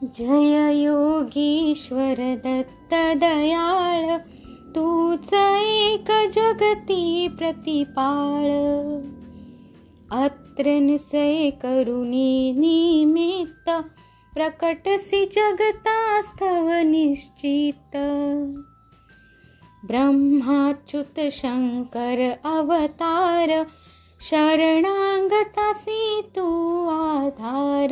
जय योगीश्वर दत्त दयाळ, तूच एक जगती प्रतिपाळ। अत्र नुसय करुणी निमित्त, प्रकटसी जगतास्थव निश्चित। ब्रह्माच्युत शंकर अवतार, शरणागतासी तू आधार।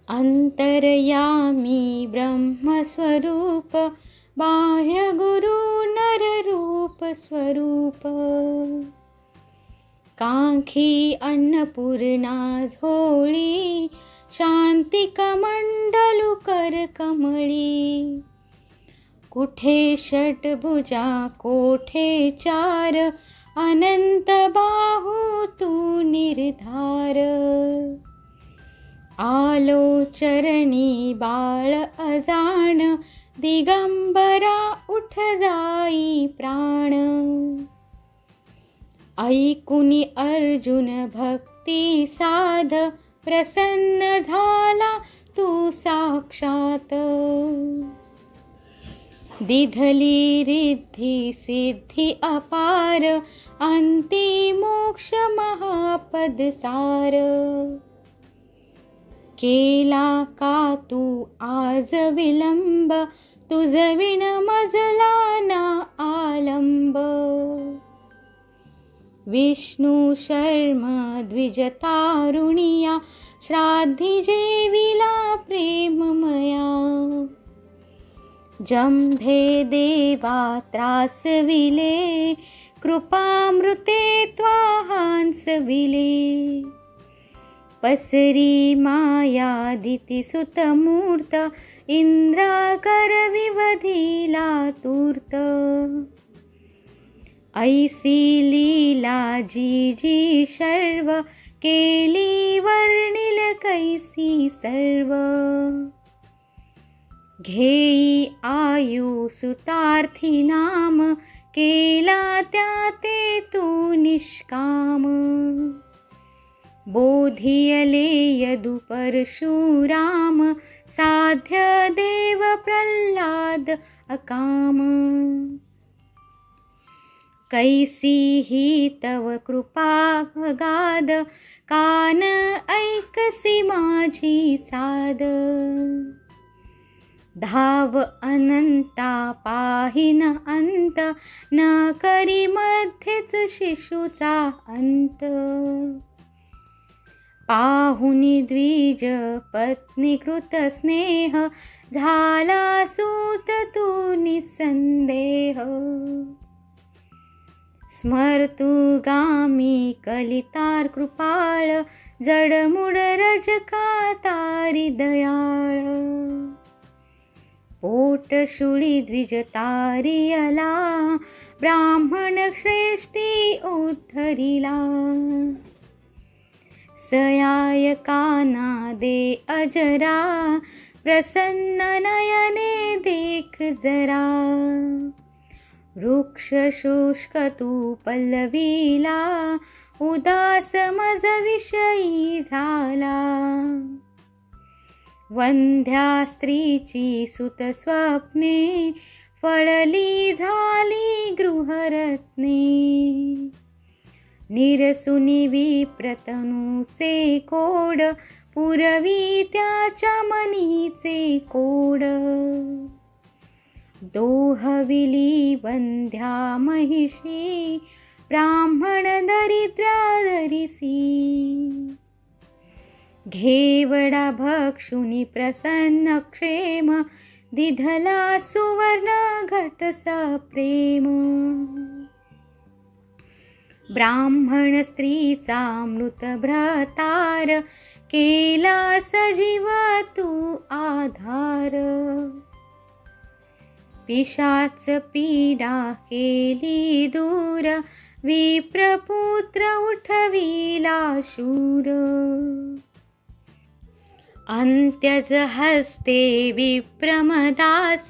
अंतर्यामी ब्रह्मस्वरूप, बाह्य गुरु नररूप स्वरूप। कांखी अन्नपूर्णा झोळी, शांती कमंडलू कर कमळी। कुठे षटभुजा कोठे चार, अनंत बाहू तू निर्धार। आलो चरणी बाळ अजाण, दिगंबरा उठ जाई प्राण। ऐकुनी अर्जुन भक्ती साध, प्रसन्न झाला तू साक्षात। दिधली रिद्धी सिद्धी अपार, अंती मोक्ष महापद सार। केला का तू आज विलंब, तुझ विण मजला ना आलंब। विष्णू शर्म द्विज तारुणिया, श्राद्धी जेविला प्रेममया। जंभे देवा त्रासविले, कृपामृते त्वाहांसविले। पसरी माया दिती सुतमूर्त, इंद्राकर विवधिला तूर्त। ऐसी लीला जी जी शर्व, केली वर्णिल कैसी सर्व। घेई आयु सुतार्थी नाम, केला त्या ते तू निष्काम। बोधियले यदु परशुराम, साध्य देव प्रल्हाद अकाम। कैसी ही तव कृपा अगाध, कान ऐकसी माझी साद। धाव अनंता पाहिन अंत, न करी मध्येच शिशुचा अंत। पाहुनी द्विज पत्नी कृत स्नेह, झाला सूत तू निसंदेह। स्मर्तु गामी कलितार कृपाळ, जडमुड रजका तारी दयाळ। पोटशुळी द्विज तारियला, ब्राह्मण श्रेष्ठी उद्धरिला। सयायकाना दे अजरा, प्रसन्न नयने देख जरा। वृक्ष शुष्क तू पल्लवीला, उदास मज विषयी झाला। वंध्या स्त्रीची सुत स्वप्ने, फळली झाली गृहरत्ने। निरसुनी विप्रतनूचे कोड, पुरवी त्याच्या मनीचे कोड। दोहविली वंध्या महिषी, ब्राह्मण दरिद्रा धरिसी। घेवडा भक्षुनी प्रसन्न क्षेम, दिधला सुवर्ण घट सप्रेम। ब्राह्मण स्त्रीचा मृत भ्रतार, केला सजीव तू आधार। पिशाच पीडा केली दूर, विप्रपुत्र उठविला शूर। अंत्यज हस्ते विप्रमदास,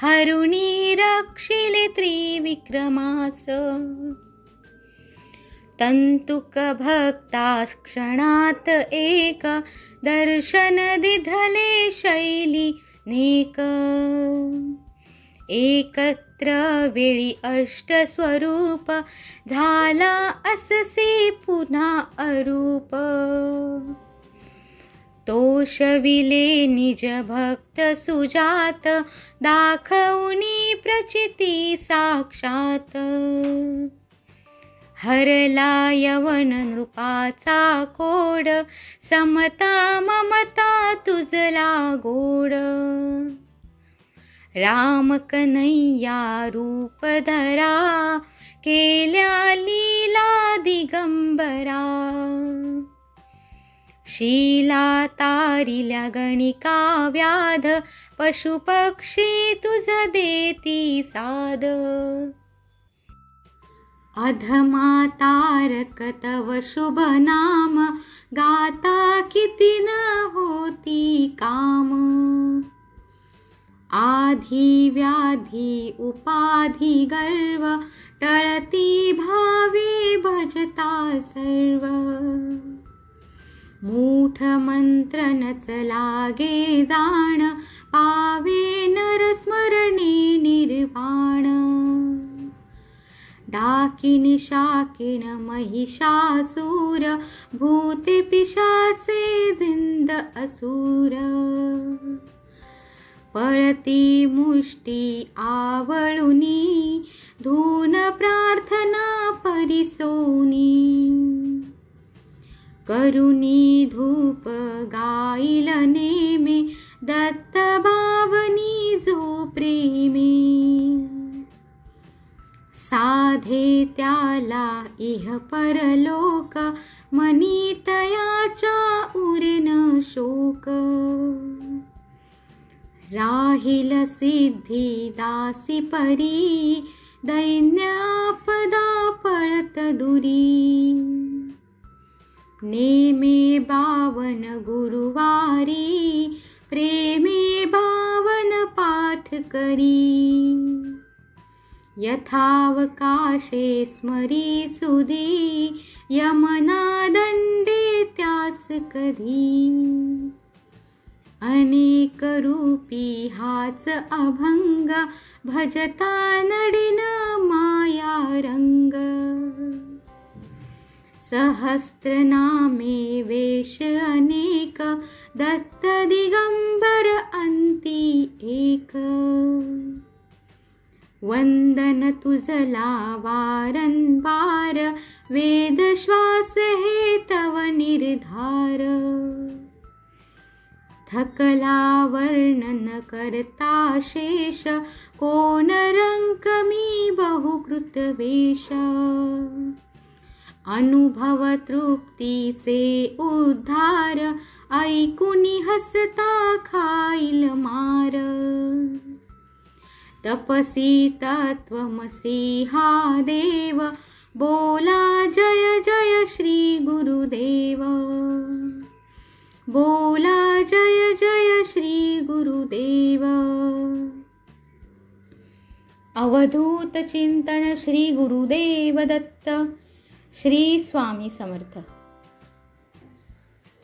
हरुणी रक्षिले त्रिविक्रमास। तंतुक भक्तास क्षणात एक, दर्शन दिधले शैली नेक. एकत्र वेळी अष्ट स्वरूप, झाला अससे पुन्हा अरूप. तोषविले निज भक्त सुजात, दाखवूनी प्रचिती साक्षात. हरला यवन नृपाचा कोड, समता ममता तुझला गोड. राम कन्हैया रूप धरा, केल्या लीला दिगंबरा. शीला तारिल्या गणिका व्याध, पशुपक्षी तुझ देती साद. अधमा तारक तव शुभ नाम, गाता किती न होती काम. आधी व्याधी उपाधी गर्व, टळती भावे भजता सर्व. मूठ मंत्र नच लागे जाण, पावे नर स्मरणे निर्वाण. डाकिनी शाकिन महिषासूर, भूते पिशाचे जिंद असुर. पळती मुष्टी आवळुनी, धून प्रार्थना परिसोनी. करुणी धूप गाईल नेमे, दत्त बावनी जो प्रेमे. साधे त्याला इह परलोक, मनी तयाच्या उरेन शोक. राहिल सिद्धी दासी परी, दैन्य आपदा पळत दुरी. नेमे बावन गुरुवारी, प्रेमे बावन पाठ करी. यथावकाशे स्मरी सुधी, यमना दंडे त्यास कधी. अनेक रूपी हाच अभंग, भजता नडिन माया रंग. सहस्रनामे वेश अनेक, दत्त दिगंबर अंती एक. वंदन तुझला वारंवार, वेद श्वास हे तव निर्धार. थकला वर्णन करता शेष, कोण रंक मी बहुकृत वेश. अनुभव तृप्तीचे उद्धार, ऐकुनी हसता खाईल मार. तपसी तत्वमसी हा देव, बोला जय जय श्री गुरुदेव. बोला जय जय श्री गुरुदेव. अवधूत चिंतन श्री गुरुदेव दत्त. श्री स्वामी समर्थ.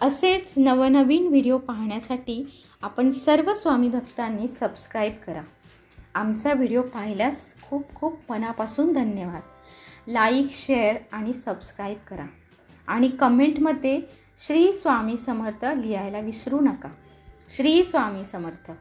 असेच नवनवीन व्हिडिओ पाहण्यासाठी आपण सर्व स्वामी भक्तांनी सबस्क्राईब करा. आमचा व्हिडिओ पाहिल्यास खूप खूप मनापासून धन्यवाद. लाईक, शेअर आणि सबस्क्राईब करा आणि कमेंटमध्ये श्री स्वामी समर्थ लिहायला विसरू नका. श्री स्वामी समर्थ.